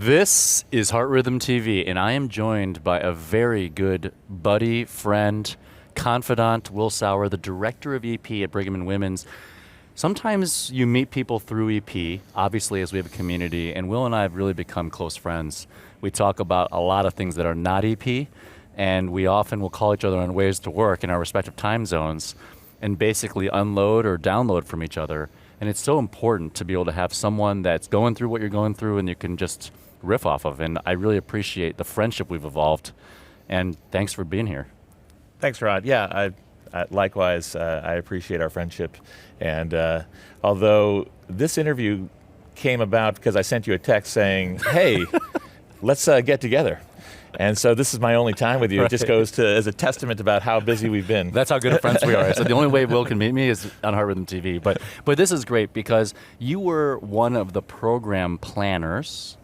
This is Heart Rhythm TV, and I am joined by a very good buddy, friend, confidant, Will Sauer, the director of EP at Brigham and Women's. Sometimes you meet people through EP, obviously, as we have a community, and Will and I have really become close friends. We talk about a lot of things that are not EP, and we often will call each other on ways to work in our respective time zones and basically unload or download from each other. And it's so important to be able to have someone that's going through what you're going through and you can just riff off of. And I really appreciate the friendship we've evolved. And thanks for being here. Thanks, Rod. Yeah, likewise, I appreciate our friendship. And although this interview came about because I sent you a text saying, hey, let's get together. And so this is my only time with you. Right. It just goes to as a testament about how busy we've been. That's how good of friends we are. So the only way Will can meet me is on Heart Rhythm TV. But this is great because you were one of the program planners,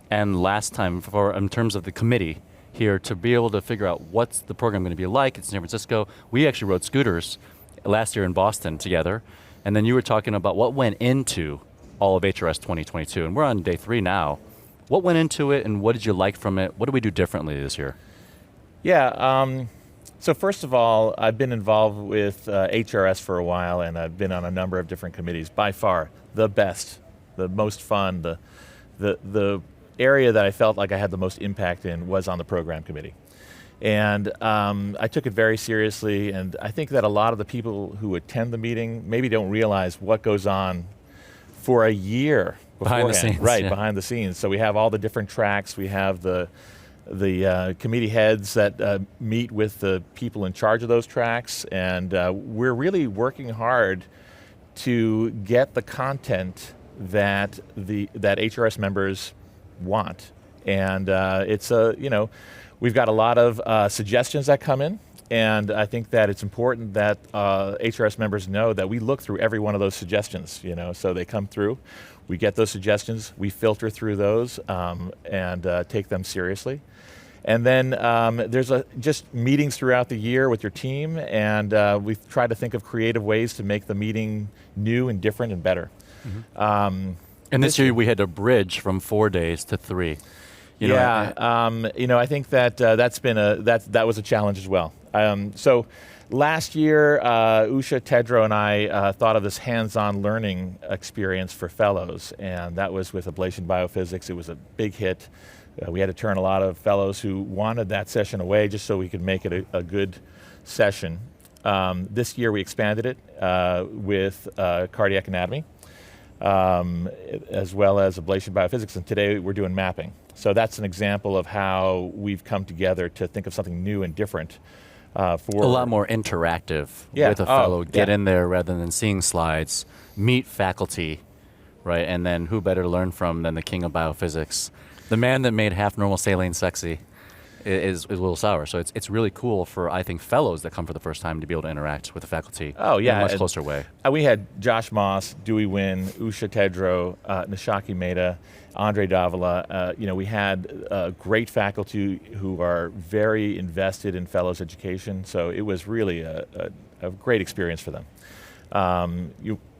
and last time in terms of the committee here to be able to figure out what's the program going to be like. It's San Francisco. We actually rode scooters last year in Boston together, and then you were talking about what went into all of HRS 2022, and we're on day 3 now. What went into it, and what did you like from it? What do we do differently this year? Yeah, so first of all, I've been involved with HRS for a while, and I've been on a number of different committees. By far, the best, the most fun, the area that I felt like I had the most impact in was on the program committee. And I took it very seriously, and I think that a lot of the people who attend the meeting maybe don't realize what goes on for a year behind the scenes. Right, yeah. Behind the scenes. So we have all the different tracks. We have the committee heads that meet with the people in charge of those tracks, and we're really working hard to get the content that that HRS members want. And we've got a lot of suggestions that come in. And I think that it's important that HRS members know that we look through every one of those suggestions, so they come through, we get those suggestions, we filter through those and take them seriously. And then there's just meetings throughout the year with your team, and we've tried to think of creative ways to make the meeting new and different and better. Mm-hmm. And this year we had to bridge from 4 days to 3. I think that that was a challenge as well. So last year, Usha, Tedro, and I thought of this hands-on learning experience for fellows, and that was with ablation biophysics. It was a big hit. We had to turn a lot of fellows who wanted that session away just so we could make it a good session. This year we expanded it with cardiac anatomy, as well as ablation biophysics, and today we're doing mapping. So that's an example of how we've come together to think of something new and different. For a lot more interactive with a fellow. Get in there rather than seeing slides, meet faculty, right? And then who better to learn from than the king of biophysics? The man that made half normal saline sexy is Will Sauer. So it's really cool for, I think, fellows that come for the first time to be able to interact with the faculty in a much closer way. We had Josh Moss, Dewey Wynn, Usha Tedro, Nishaki Mehta, Andre Davila. We had great faculty who are very invested in fellows education. So it was really a great experience for them.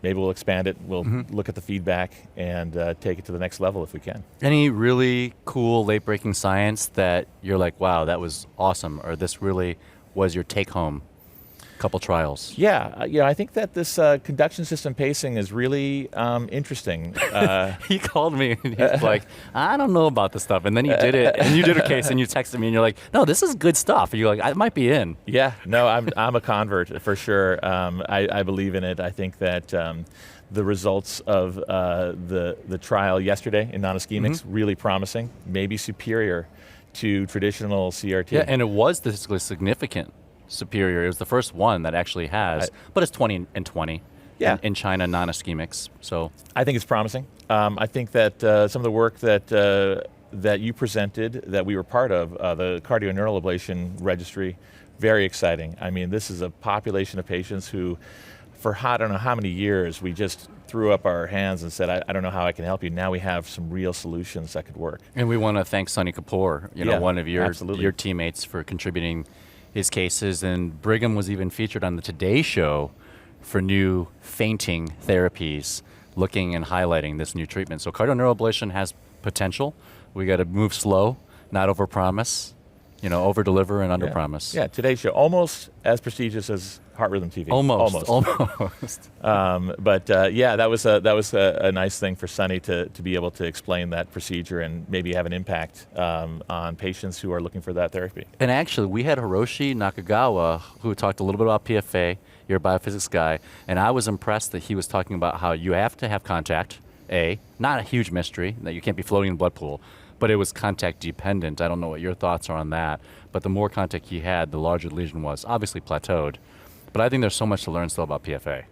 Maybe we'll expand it. We'll look at the feedback and take it to the next level if we can. Any really cool late-breaking science that you're like, wow, that was awesome, or this really was your take-home couple trials? Yeah, I think that this conduction system pacing is really interesting. He called me and he's like, I don't know about this stuff. And then you did it, and you did a case, and you texted me, and you're like, no, this is good stuff. And you're like, I might be in. Yeah, no, I'm a convert for sure. I believe in it. I think that the results of the trial yesterday in non-ischemics really promising, maybe superior to traditional CRT. Yeah, and it was statistically significant. Superior. It was the first one that actually has, but it's 20 and 20 in China non-ischemics. So I think it's promising. I think that some of the work that you presented, that we were part of, the cardio-neural ablation registry, very exciting. I mean, this is a population of patients who, for I don't know how many years, we just threw up our hands and said, I don't know how I can help you. Now we have some real solutions that could work. And we want to thank Sonny Kapoor, one of your teammates, for contributing his cases, and Brigham was even featured on the Today Show for new fainting therapies, looking and highlighting this new treatment. So cardio-neural ablation has potential We got to move slow, not overpromise. Over-deliver and Yeah. under-promise. Yeah, today's show, almost as prestigious as Heart Rhythm TV. Almost. But that was a nice thing for Sunny to be able to explain that procedure and maybe have an impact on patients who are looking for that therapy. And actually, we had Hiroshi Nakagawa, who talked a little bit about PFA. You're a biophysics guy. And I was impressed that he was talking about how you have to have contact, not a huge mystery, that you can't be floating in a blood pool, but it was contact dependent. I don't know what your thoughts are on that. But the more contact he had, the larger the lesion was. Obviously plateaued. But I think there's so much to learn still about PFA.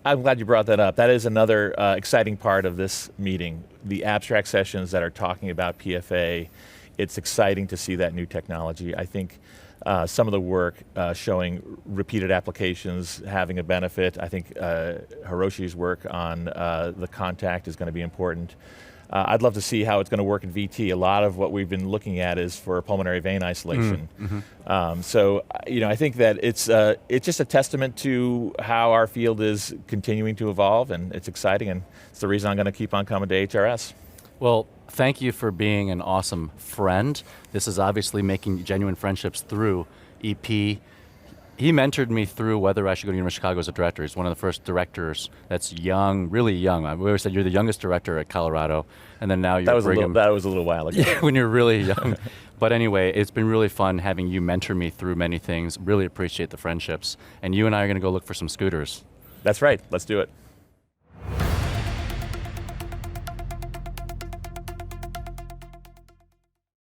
I'm glad you brought that up. That is another exciting part of this meeting. The abstract sessions that are talking about PFA, it's exciting to see that new technology. I think some of the work showing repeated applications having a benefit. I think Hiroshi's work on the contact is going to be important. I'd love to see how it's going to work in VT. A lot of what we've been looking at is for pulmonary vein isolation. I think that it's just a testament to how our field is continuing to evolve, and it's exciting, and it's the reason I'm going to keep on coming to HRS. Well, thank you for being an awesome friend. This is obviously making genuine friendships through EP. He mentored me through whether I should go to University of Chicago as a director. He's one of the first directors that's young, really young. We always said you're the youngest director at Colorado, and then now you're at Brigham. That was a little while ago. Yeah, when you're really young. But anyway, it's been really fun having you mentor me through many things. Really appreciate the friendships. And you and I are going to go look for some scooters. That's right. Let's do it.